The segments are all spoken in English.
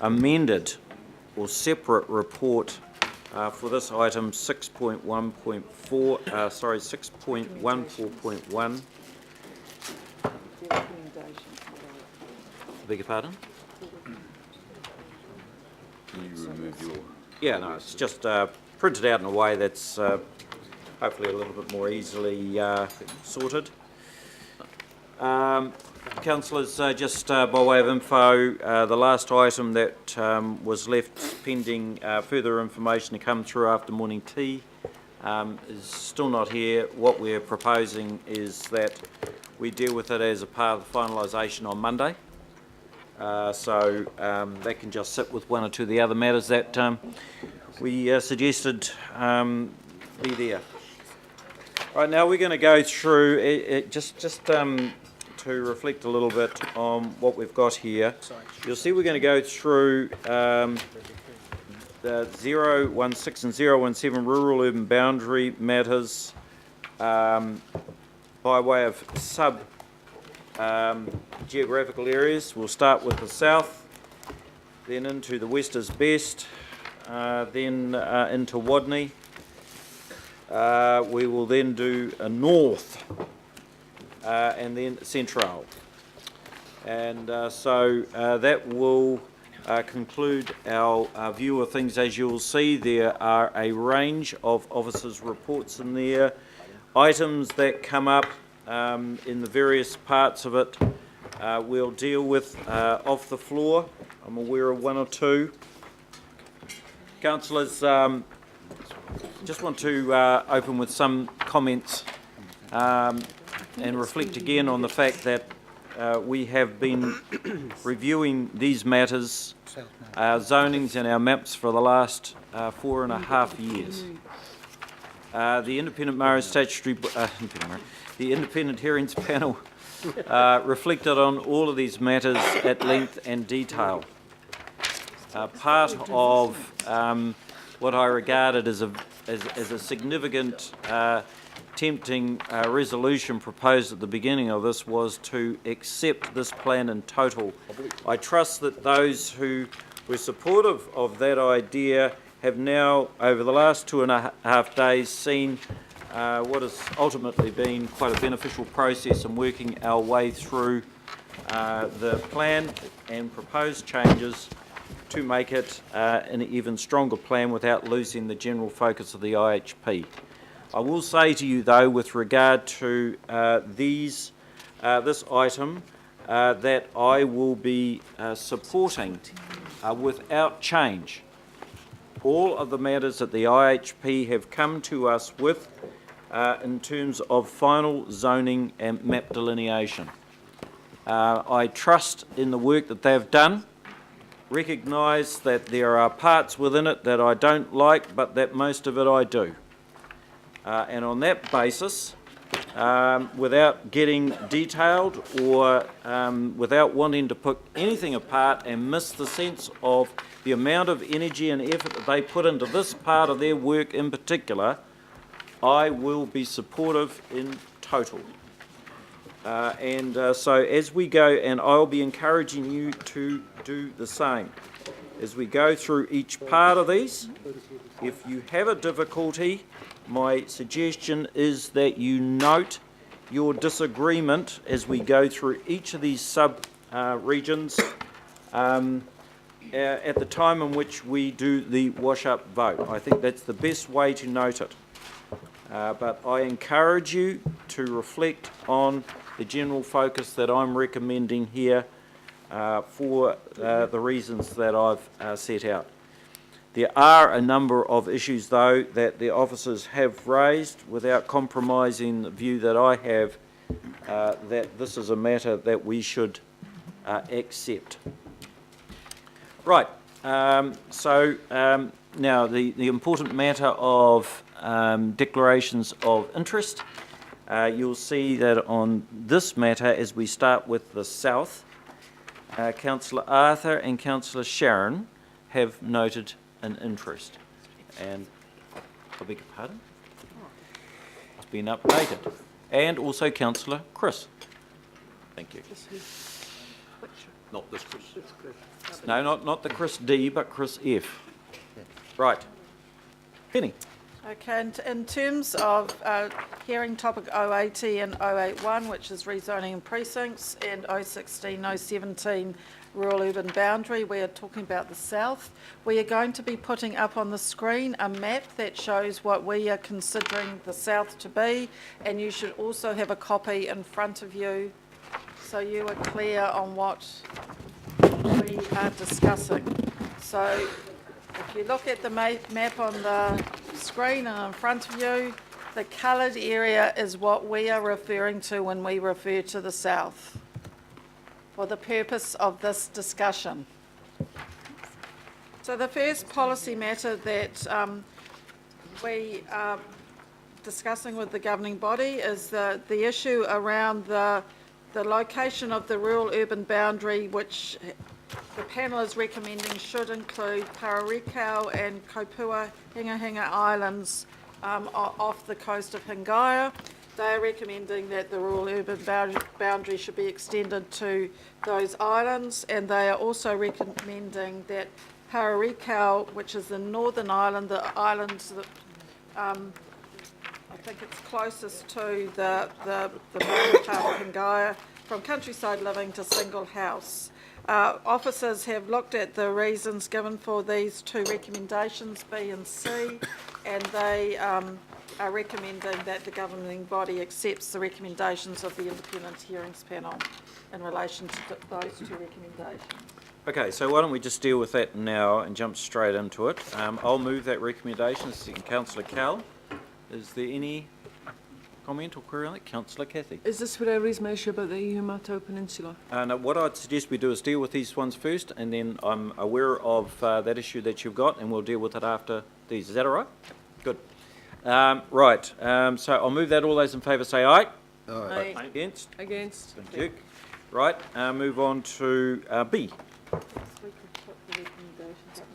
amended or separate report for this item 6.1.4, sorry, 6.14.1. Beg your pardon? Can you remove your... Yeah, no, it's just printed out in a way that's hopefully a little bit more easily sorted. Councillors, just by way of info, the last item that was left pending further information to come through after morning tea is still not here. What we're proposing is that we deal with it as a part of the finalisation on Monday. So that can just sit with one or two of the other matters that we suggested be there. Right, now we're going to go through just to reflect a little bit on what we've got here. You'll see we're going to go through the 016 and 017 rural urban boundary matters by way of sub geographical areas. We'll start with the south, then into the west is best, then into Wadney. We will then do a north and then central. And so that will conclude our view of things. As you'll see, there are a range of officers' reports in there, items that come up in the various parts of it. We'll deal with off the floor. I'm aware of one or two. Councillors, just want to open with some comments and reflect again on the fact that we have been reviewing these matters, our zonings and our maps for the last 4.5 years. The Independent the Independent Hearings Panel reflected on all of these matters at length and detail. Part of what I regarded as a significant, tempting resolution proposed at the beginning of this was to accept this plan in total. I trust that those who were supportive of that idea have now, over the last 2.5 days, seen what has ultimately been quite a beneficial process in working our way through the plan and proposed changes to make it an even stronger plan without losing the general focus of the IHP. I will say to you, though, with regard to this item, that I will be supporting without change all of the matters that the IHP have come to us with in terms of final zoning and map delineation. I trust in the work that they've done, recognise that there are parts within it that I don't like, but that most of it I do. And on that basis, without getting detailed or without wanting to put anything apart and miss the sense of the amount of energy and effort that they put into this part of their work in particular, I will be supportive in total. So as we go, and I'll be encouraging you to do the same. As we go through each part of these, if you have a difficulty, my suggestion is that you note your disagreement as we go through each of these sub-regions at the time in which we do the wash-up vote. I think that's the best way to note it. But I encourage you to reflect on the general focus that I'm recommending here for the reasons that I've set out. There are a number of issues, though, that the officers have raised without compromising the view that I have that this is a matter that we should accept. Right, now the important matter of declarations of interest. You'll see that on this matter, as we start with the south, Councillor Arthur and Councillor Sharon have noted an interest. And I beg your pardon? It's been updated. And also Councillor Chris. Thank you. Not this Chris. No, not the Chris D, but Chris F. Right. Penny. Okay, in terms of hearing topic 080 and 081, which is rezoning and precincts, and 016, 017, rural urban boundary, we are talking about the south. We are going to be putting up on the screen a map that shows what we are considering the south to be, and you should also have a copy in front of you so you are clear on what we are discussing. So if you look at the map on the screen and in front of you, the coloured area is what we are referring to when we refer to the south for the purpose of this discussion. So the first policy matter that we are discussing with the governing body is the issue around the location of the rural urban boundary, which the panel is recommending should include Pararikau and Kopua Hingahinga Islands off the coast of Hingaia. They are recommending that the rural urban boundary should be extended to those islands, and they are also recommending that Pararikau, which is the northern island, the islands that I think it's closest to the main town of Hingaia, from countryside living to single house. Officers have looked at the reasons given for these two recommendations, B and C, and they are recommending that the governing body accepts the recommendations of the Independent Hearings Panel in relation to those two recommendations. Okay, so why don't we just deal with that now and jump straight into it. I'll move that recommendation. Councillor Cal. Is there any comment or query on it? Councillor Cathy. Is this where I raise my issue about the Ihumato Peninsula? No, what I'd suggest we do is deal with these ones first, and then I'm aware of that issue that you've got, and we'll deal with it after these. Is that all right? Good. Right, so I'll move that. All those in favour say aye. Aye. Against? Against. Thank you. Right, move on to B. We could put the recommendations up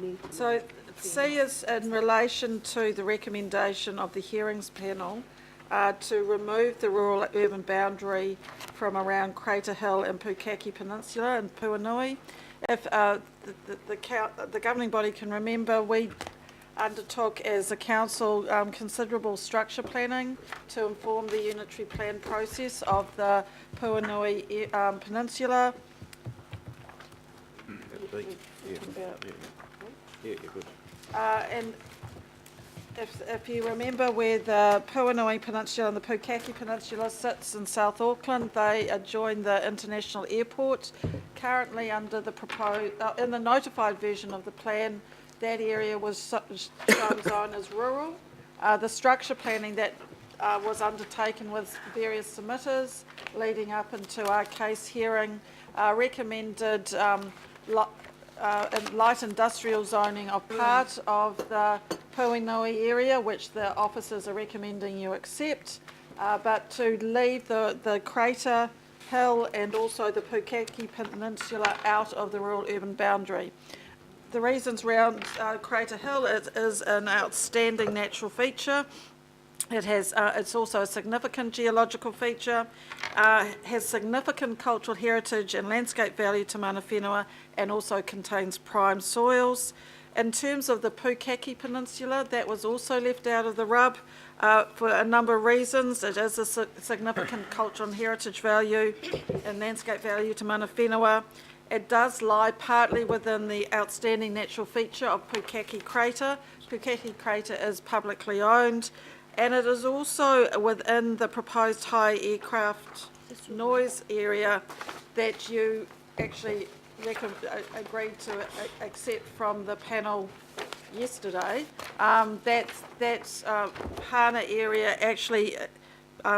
now. So C is in relation to the recommendation of the hearings panel to remove the rural urban boundary from around Crater Hill and Pukaki Peninsula and Puanui. If the governing body can remember, we undertook as a council considerable structure planning to inform the unitary plan process of the Puanui Peninsula. Yeah, you're good. And if you remember where the Puanui Peninsula and the Pukaki Peninsula sits in South Auckland, they adjoin the international airport. Currently under the proposed, in the notified version of the plan, that area was shown zone as rural. The structure planning that was undertaken with various submitters leading up into our case hearing recommended light industrial zoning of part of the Puanui area, which the officers are recommending you accept, but to leave the Crater Hill and also the Pukaki Peninsula out of the rural urban boundary. The reasons around Crater Hill, it is an outstanding natural feature. It has, it's also a significant geological feature, has significant cultural heritage and landscape value to Mana Whenua, and also contains prime soils. In terms of the Pukaki Peninsula, that was also left out of the rub for a number of reasons. It is a significant cultural and heritage value and landscape value to Mana Whenua. It does lie partly within the outstanding natural feature of Pukaki Crater. Pukaki Crater is publicly owned, and it is also within the proposed high aircraft noise area that you actually agreed to accept from the panel yesterday. That Hana area actually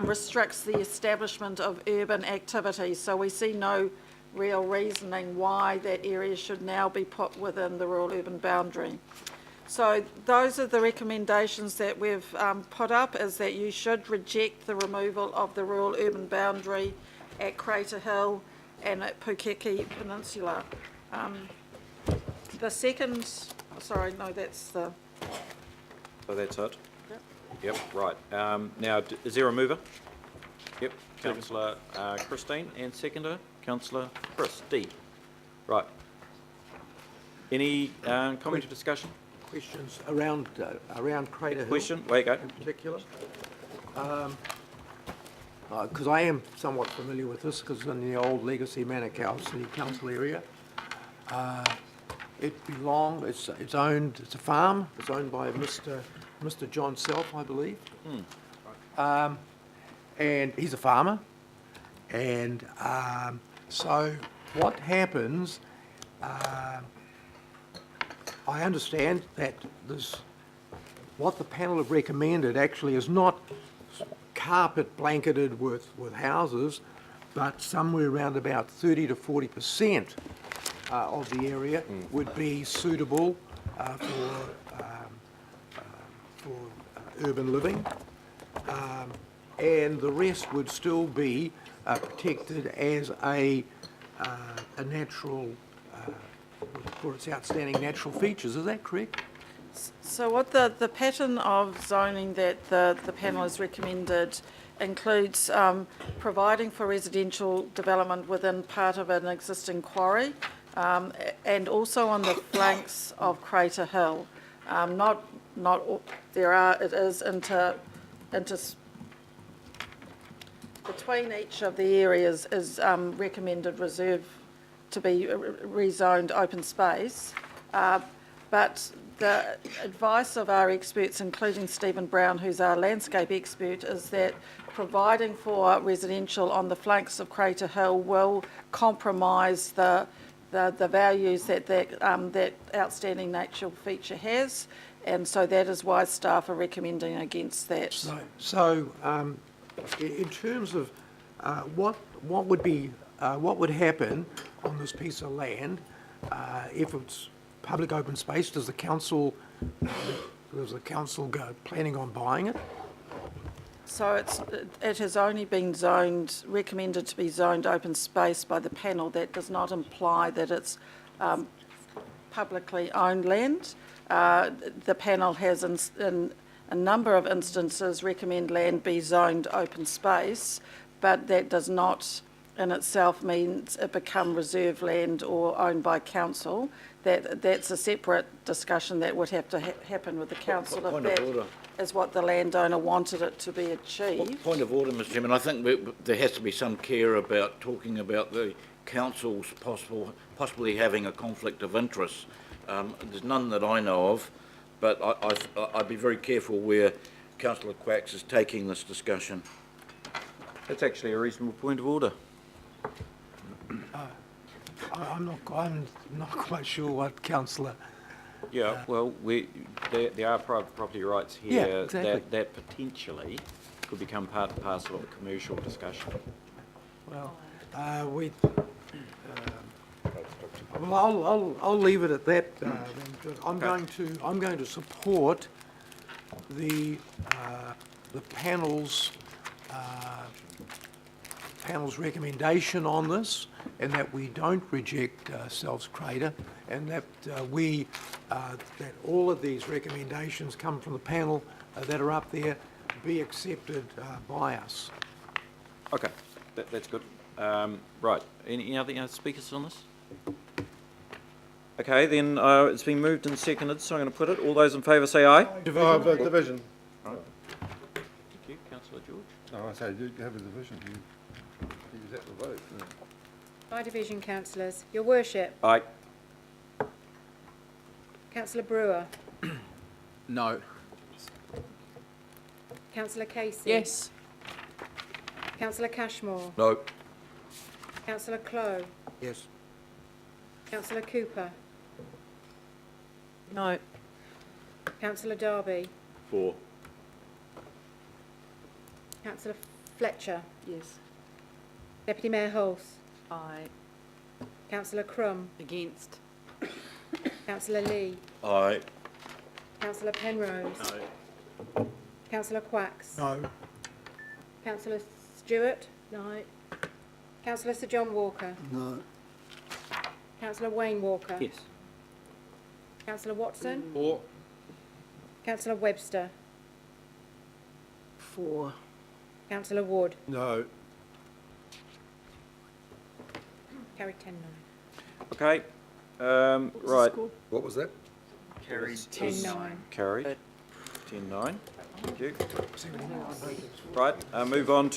restricts the establishment of urban activities, so we see no real reasoning why that area should now be put within the rural urban boundary. So those are the recommendations that we've put up, is that you should reject the removal of the rural urban boundary at Crater Hill and at Pukaki Peninsula. The second, sorry, no, that's the... So that's it? Yep. Yep, right. Now, is there a mover? Yep, Councillor Christine, and seconder? Councillor Chris, D. Right. Any comment or discussion? Questions around Crater Hill Question? Where you go. in particular? Because I am somewhat familiar with this, because in the old Legacy Manor City Council area, it's owned, it's a farm, it's owned by Mr. John Self, I believe. And he's a farmer. And so what happens, I understand that what the panel have recommended actually is not carpet blanketed with houses, but somewhere around about 30 to 40% of the area would be suitable for urban living, and the rest would still be protected as a natural, for its outstanding natural features. Is that correct? So what the pattern of zoning that the panel has recommended includes providing for residential development within part of an existing quarry, and also on the flanks of Crater Hill. It is between each of the areas is recommended reserve to be rezoned open space, but the advice of our experts, including Stephen Brown, who's our landscape expert, is that providing for residential on the flanks of Crater Hill will compromise the values that outstanding natural feature has, and so that is why staff are recommending against that. So in terms of what would happen on this piece of land if it's public open space? Does the council go planning on buying it? So it has only been recommended to be zoned open space by the panel. That does not imply that it's publicly owned land. The panel has in a number of instances recommend land be zoned open space, but that does not in itself means it become reserve land or owned by council. That's a separate discussion that would have to happen with the council if that is what the landowner wanted it to be achieved. Point of order, Mr Chairman. I think there has to be some care about talking about the council's possibly having a conflict of interest. There's none that I know of, but I'd be very careful where Councillor Quacks is taking this discussion. That's actually a reasonable point of order. I'm not quite sure what councillor. Yeah, well, there are private property rights here Yeah, exactly. that potentially could become part and parcel of a commercial discussion. Well, I'll leave it at that. I'm going to support the panel's recommendation on this, and that we don't reject Self's Crater, and that that all of these recommendations come from the panel that are up there be accepted by us. Okay, that's good. Right, any other speakers on this? Okay, then it's been moved and seconded, so I'm going to put it. All those in favour say aye. Division. Right. Thank you, Councillor George. No, I say, you have a division. You just have to vote. Yeah. By division, councillors. Your Worship. Aye. Councillor Brewer. No. Councillor Casey. Yes. Councillor Cashmore. No. Councillor Clow. Yes. Councillor Cooper. No. Councillor Darby. For. Councillor Fletcher. Yes. Deputy Mayor Hulse. Aye. Councillor Crum. Against. Councillor Lee. Aye. Councillor Penrose. Councillor Quacks. No. Councillor Stewart. No. Councillor Sir John Walker. No. Councillor Wayne Walker. Yes. Councillor Watson. For. Councillor Webster. For. Councillor Wood. No. Carried 10-9. Okay, What's the right. score? What was that? Carried. 10-9. Carried. 10-9. Thank you. Right, move on